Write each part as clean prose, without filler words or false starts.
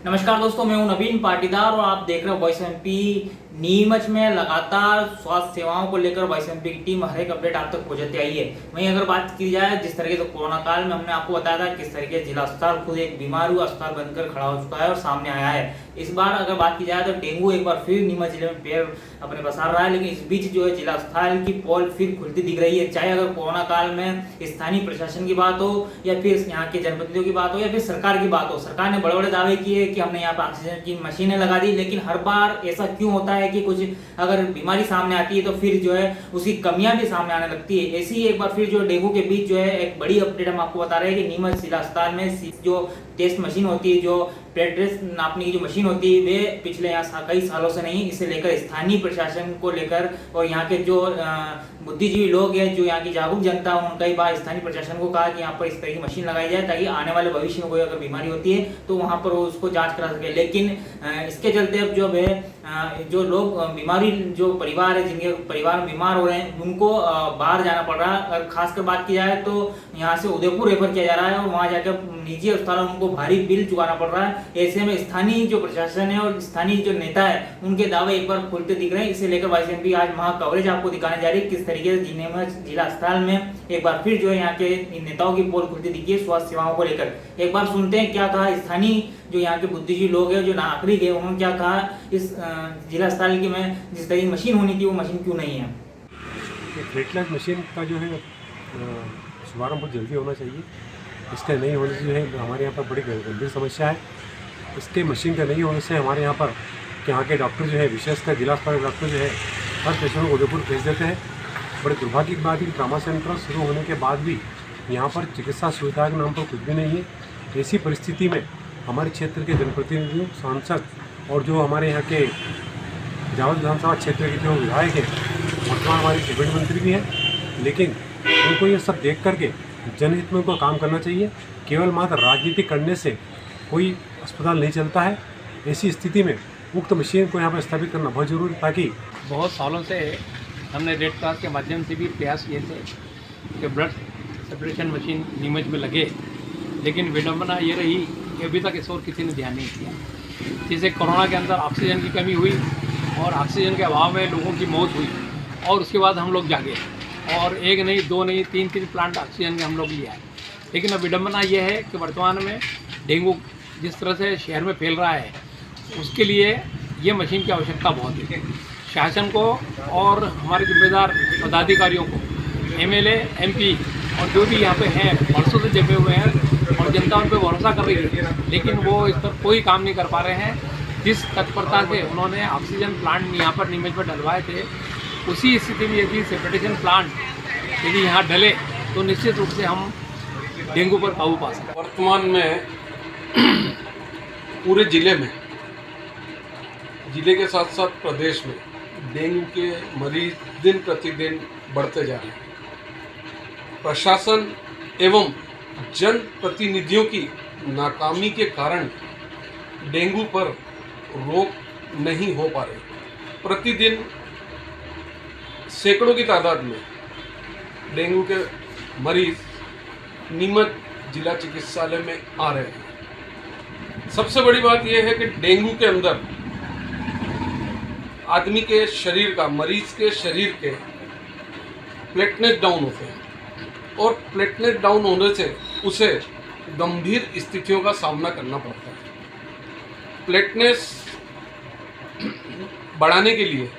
नमस्कार दोस्तों, मैं हूं नवीन पाटीदार और आप देख रहे हो वॉइस एमपी। नीमच में लगातार स्वास्थ्य सेवाओं को लेकर वॉइस एमपी की टीम हर एक अपडेट आप तक पहुंचाती आई है। वहीं अगर बात की जाए जिस तरीके से कोरोना काल में हमने आपको बताया था किस तरीके जिला अस्पताल खुद एक बीमारू अस्पताल बनकर खड़ा हो चुका है और सामने आया है। इस बार अगर बात की जाए तो डेंगू एक बार फिर नीमच जिले में पैर अपने पसार रहा है, लेकिन इस बीच जो है जिला अस्पताल की पोल फिर खुलती दिख रही है। चाहे अगर कोरोना काल में स्थानीय प्रशासन की बात हो या फिर यहाँ के जनप्रतिनिधियों की बात हो या फिर सरकार की बात हो, सरकार ने बड़े बड़े दावे किए कि हमने यहाँ पर ऑक्सीजन की मशीनें लगा दी, लेकिन हर बार ऐसा क्यों होता है कि कुछ अगर बीमारी सामने आती है तो फिर जो है उसकी कमियां भी सामने आने लगती है। ऐसी ही एक बार फिर जो डेंगू के बीच जो है एक बड़ी अपडेट हम आपको बता रहे हैं कि नीमच जिला अस्पताल में जो टेस्ट मशीन होती है, जो प्लेटलेट्स नापने की जो मशीन होती है, वे पिछले यहाँ कई सालों से नहीं, इसे लेकर स्थानीय प्रशासन को लेकर और यहाँ के जो बुद्धिजीवी लोग हैं, जो यहाँ की जागरूक जनता, उन्होंने कई बार स्थानीय प्रशासन को कहा कि यहाँ पर इस तरह की मशीन लगाई जाए ताकि आने वाले भविष्य में कोई अगर बीमारी होती है तो वहाँ पर वो उसको जांच करा सके। लेकिन इसके चलते अब जो है जो लोग बीमारी जो परिवार है, जिनके परिवार में बीमार हो रहे हैं, उनको बाहर जाना पड़ रहा है। अगर खासकर बात की जाए तो यहाँ से उदयपुर रेफर किया जा रहा है और वहाँ जाकर निजी अस्पतालों में उनको भारी बिल चुकाना पड़ रहा है। ऐसे में स्थानीय जो प्रशासन है और स्थानीय जो नेता है, उनके दावे एक बार खुलते दिख रहे हैं। इसे लेकर वॉइस एमपी आज महा कवरेज आपको दिखाने जा रही है किस तरीके से जिला अस्पताल में एक बार फिर जो है यहाँ के नेताओं की पोल खुलती दिखी है स्वास्थ्य सेवाओं को लेकर। एक बार सुनते हैं क्या कहा स्थानीय जो यहाँ के बुद्धिजीवी लोग हैं, जो नागरिक है, उन्होंने क्या कहा इस जिला अस्पताल की में जिस तरह की मशीन होनी थी वो मशीन क्यों नहीं है। प्लेटलेट मशीन का जो है शुभारंभ बहुत जल्दी होना चाहिए। इसके नहीं होने से जो है हमारे यहाँ पर बड़ी गंभीर समस्या है। इसके मशीन के नहीं होने से हमारे यहाँ पर यहाँ के डॉक्टर जो है, विशेषकर जिला अस्पताल के डॉक्टर जो है, हर पेशेंट को उदयपुर भेज देते हैं। बड़े दुर्भाग्य की बात है कि ट्रामा सेंटर शुरू होने के बाद भी यहाँ पर चिकित्सा सुविधा के नाम पर कुछ भी नहीं है। ऐसी परिस्थिति में हमारे क्षेत्र के जनप्रतिनिधियों, सांसद और जो हमारे यहाँ के जावल विधानसभा क्षेत्र के जो विधायक हैं, वर्तमान हमारे कैबिनेट मंत्री भी हैं, लेकिन उनको ये सब देख करके जनहित में उनको काम करना चाहिए। केवल मात्र राजनीति करने से कोई अस्पताल नहीं चलता है। ऐसी स्थिति में उक्त मशीन को यहाँ पर स्थापित करना बहुत जरूरी है, ताकि बहुत सालों से हमने रेड क्रॉस के माध्यम से भी प्रयास किए थे कि ब्लड सेपरेशन मशीन नीमच में लगे, लेकिन विडम्बना ये रही कि अभी तक इस ओर किसी ने ध्यान नहीं किया। जैसे कोरोना के अंदर ऑक्सीजन की कमी हुई और ऑक्सीजन के अभाव में लोगों की मौत हुई और उसके बाद हम लोग जागे और एक नहीं, दो नहीं, तीन प्लांट ऑक्सीजन के हम लोग लिया है। लेकिन अब विडम्बना ये है कि वर्तमान में डेंगू जिस तरह से शहर में फैल रहा है, उसके लिए ये मशीन की आवश्यकता बहुत है। शासन को और हमारे जिम्मेदार पदाधिकारियों को, एमएलए, एमपी और जो भी यहाँ पे हैं, वर्षों से जमे हुए हैं और जनता उन पर भरोसा कर रही है, लेकिन वो इस पर कोई काम नहीं कर पा रहे हैं। जिस तत्परता से उन्होंने ऑक्सीजन प्लांट यहाँ पर नीमच पर डलवाए थे, उसी स्थिति में यदि सेपरेशन प्लांट यदि यहाँ डले तो निश्चित रूप से हम डेंगू पर काबू पा सकते। वर्तमान में पूरे जिले में, जिले के साथ साथ प्रदेश में डेंगू के मरीज दिन प्रतिदिन बढ़ते जा रहे हैं। प्रशासन एवं जनप्रतिनिधियों की नाकामी के कारण डेंगू पर रोक नहीं हो पा रही। प्रतिदिन सैकड़ों की तादाद में डेंगू के मरीज नीमच जिला चिकित्सालय में आ रहे हैं। सबसे बड़ी बात यह है कि डेंगू के अंदर आदमी के शरीर का, मरीज के शरीर के प्लेटलेट डाउन होते हैं और प्लेटलेट डाउन होने से उसे गंभीर स्थितियों का सामना करना पड़ता है। प्लेटलेट्स बढ़ाने के लिए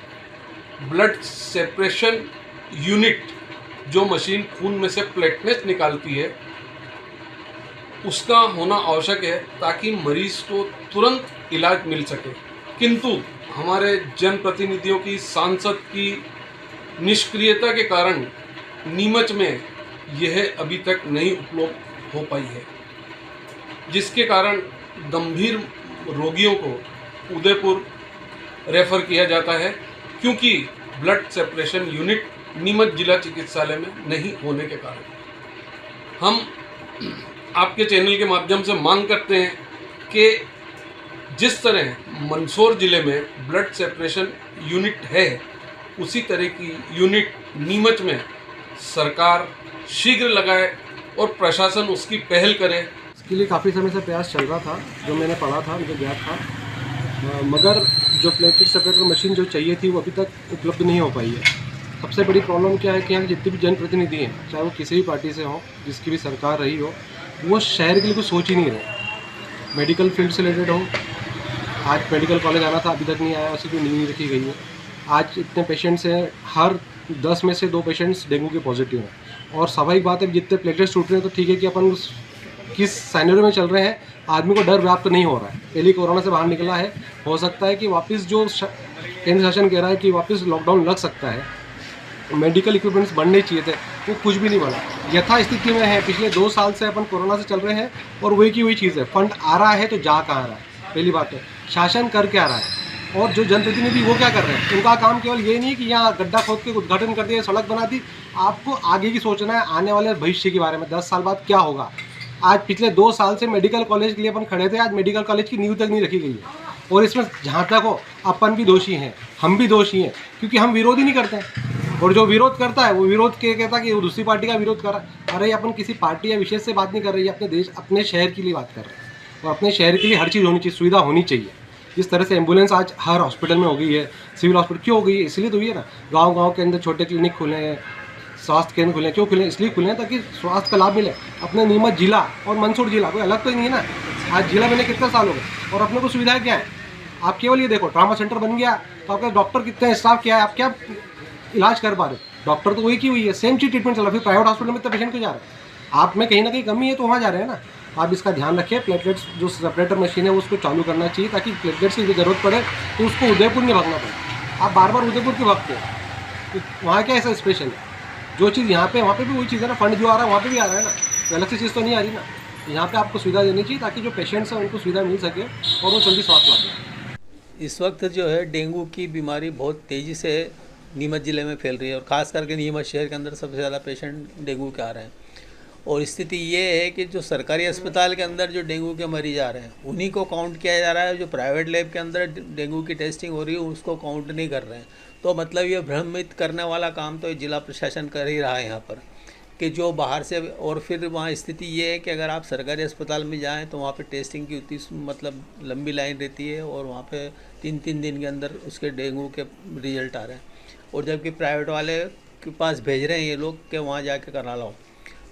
ब्लड सेपरेशन यूनिट, जो मशीन खून में से प्लेटलेट निकालती है, उसका होना आवश्यक है ताकि मरीज को तुरंत इलाज मिल सके। किंतु हमारे जनप्रतिनिधियों की, सांसद की निष्क्रियता के कारण नीमच में यह अभी तक नहीं उपलब्ध हो पाई है, जिसके कारण गंभीर रोगियों को उदयपुर रेफर किया जाता है, क्योंकि ब्लड सेपरेशन यूनिट नीमच जिला चिकित्सालय में नहीं होने के कारण। हम आपके चैनल के माध्यम से मांग करते हैं कि जिस तरह मंदसौर जिले में ब्लड सेपरेशन यूनिट है, उसी तरह की यूनिट नीमच में सरकार शीघ्र लगाए और प्रशासन उसकी पहल करे। इसके लिए काफ़ी समय से प्रयास चल रहा था, जो मैंने पढ़ा था, मुझे ज्ञात था, मगर जो प्लेटलेट सेपरेटर मशीन जो चाहिए थी वो अभी तक उपलब्ध नहीं हो पाई है। सबसे बड़ी प्रॉब्लम क्या है कि यहाँ जितने भी जनप्रतिनिधि हैं, चाहे वो किसी भी पार्टी से हो, जिसकी भी सरकार रही हो, वो शहर के लिए कुछ सोच ही नहीं रहे। मेडिकल फील्ड से रिलेटेड हो, आज मेडिकल कॉलेज आना था, अभी तक नहीं आया, उसी की नींव नहीं रखी गई है। आज इतने पेशेंट्स हैं, हर 10 में से 2 पेशेंट्स डेंगू के पॉजिटिव हैं। और स्वाभाविक बात है, जितने प्लेटलेट्स टूट रहे हैं तो ठीक है कि अपन किस साइनरी में चल रहे हैं, आदमी को डर व्याप्त नहीं हो रहा है। पहले कोरोना से बाहर निकला है, हो सकता है कि वापस जो केंद्र शासन कह रहा है कि वापस लॉकडाउन लग सकता है, मेडिकल इक्विपमेंट्स बनने चाहिए थे, वो कुछ भी नहीं बना। यथा स्थिति में है, पिछले 2 साल से अपन कोरोना से चल रहे हैं और वही की वही चीज़ है। फंड आ रहा है तो जा कहाँ रहा है, पहली बात है। शासन कर क्या रहा है और जो जनप्रतिनिधि वो क्या कर रहे हैं? उनका काम केवल ये नहीं कि यहाँ गड्ढा खोद के उद्घाटन कर दिया, सड़क बना दी। आपको आगे की सोचना है, आने वाले भविष्य के बारे में, 10 साल बाद क्या होगा। आज पिछले 2 साल से मेडिकल कॉलेज के लिए अपन खड़े थे, आज मेडिकल कॉलेज की नींव तक नहीं रखी गई है। और इसमें जहाँ तक हो, अपन भी दोषी हैं, हम भी दोषी हैं, क्योंकि हम विरोध ही नहीं करते हैं। और जो विरोध करता है वो विरोध के कहता है कि वो दूसरी पार्टी का विरोध कर रहा है। अरे अपन किसी पार्टी या विशेष से बात नहीं कर रही है, अपने देश, अपने शहर के लिए बात कर रहे हैं। और अपने शहर के लिए हर चीज़ होनी चाहिए, सुविधा होनी चाहिए। जिस तरह से एम्बुलेंस आज हर हॉस्पिटल में हो गई है, सिविल हॉस्पिटल क्यों हो गई है? इसलिए तो हुई है ना। गांव-गांव के अंदर छोटे क्लिनिक खुले हैं, स्वास्थ्य केंद्र खुले हैं। क्यों खुले हैं? इसलिए खुले हैं ताकि स्वास्थ्य का लाभ मिले। अपने नीमच जिला और मंदसौर जिला कोई अलग तो ही नहीं है ना। आज जिला बने कितने साल हो गए और अपने को सुविधाएं क्या है? आप केवल ये देखो, ट्रामा सेंटर बन गया तो आपके डॉक्टर कितने हैं, स्टाफ क्या है, आप क्या इलाज कर पा रहे हो? डॉक्टर तो वही की हुई है, सेम चीज ट्रीटमेंट चल रहा है। फिर प्राइवेट हॉस्पिटल में इतना पेशेंट क्यों जा रहे हैं? आप में कहीं ना कहीं कमी है तो वहाँ जा रहे हैं ना। आप इसका ध्यान रखें। प्लेटलेट्स जो सेपरेटर मशीन है उसको चालू करना चाहिए, ताकि प्लेटलेट्स की जरूरत पड़े तो उसको उदयपुर नहीं भागना पड़े। आप बार बार उदयपुर क्यों भागते हैं? तो वहाँ क्या ऐसा स्पेशल है? जो चीज़ यहाँ पे वहाँ पे भी वही चीज़ है ना। फंड जो आ रहा है वहाँ पे भी आ रहा है ना, तो अलग से चीज़ तो नहीं आ रही ना। यहाँ पे आपको सुविधा देनी चाहिए ताकि जो पेशेंट्स हैं उनको सुविधा मिल सके और वो जल्दी स्वास्थ्य लाभ लें। इस वक्त जो है डेंगू की बीमारी बहुत तेज़ी से नीमच ज़िले में फैल रही है और ख़ास करके नीमच शहर के अंदर सबसे ज़्यादा पेशेंट डेंगू के आ रहे हैं। और स्थिति ये है कि जो सरकारी अस्पताल के अंदर जो डेंगू के मरीज आ रहे हैं उन्हीं को काउंट किया जा रहा है। जो प्राइवेट लैब के अंदर डेंगू की टेस्टिंग हो रही है उसको काउंट नहीं कर रहे हैं। तो मतलब ये भ्रमित करने वाला काम तो जिला प्रशासन कर ही रहा है यहाँ पर, कि जो बाहर से। और फिर वहाँ स्थिति ये है कि अगर आप सरकारी अस्पताल में जाएं तो वहाँ पे टेस्टिंग की उतनी मतलब लंबी लाइन रहती है और वहाँ पे 3-3 दिन के अंदर उसके डेंगू के रिजल्ट आ रहे हैं। और जबकि प्राइवेट वाले के पास भेज रहे हैं ये लोग कि वहाँ जाके करा लो,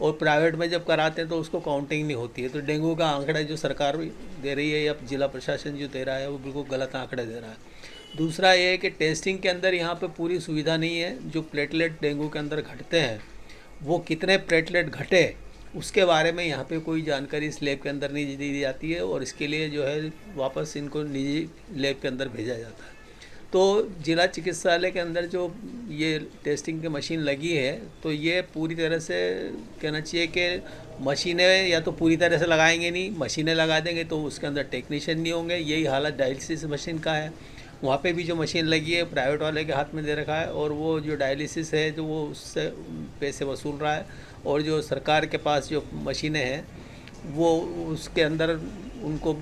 और प्राइवेट में जब कराते हैं तो उसको काउंटिंग नहीं होती है। तो डेंगू का आंकड़ा जो सरकार दे रही है या जिला प्रशासन जो दे रहा है वो बिल्कुल गलत आंकड़े दे रहा है। दूसरा ये है कि टेस्टिंग के अंदर यहाँ पे पूरी सुविधा नहीं है। जो प्लेटलेट डेंगू के अंदर घटते हैं वो कितने प्लेटलेट घटे उसके बारे में यहाँ पे कोई जानकारी इस लैब के अंदर नहीं दी जाती है, और इसके लिए जो है वापस इनको निजी लैब के अंदर भेजा जाता है। तो जिला चिकित्सालय के अंदर जो ये टेस्टिंग की मशीन लगी है तो ये पूरी तरह से कहना चाहिए कि मशीनें या तो पूरी तरह से लगाएंगे नहीं, मशीनें लगा देंगे तो उसके अंदर टेक्नीशियन नहीं होंगे। यही हालत डायलिसिस मशीन का है। वहाँ पे भी जो मशीन लगी है प्राइवेट वाले के हाथ में दे रखा है, और वो जो डायलिसिस है जो वो उससे पैसे वसूल रहा है, और जो सरकार के पास जो मशीनें हैं वो उसके अंदर उनको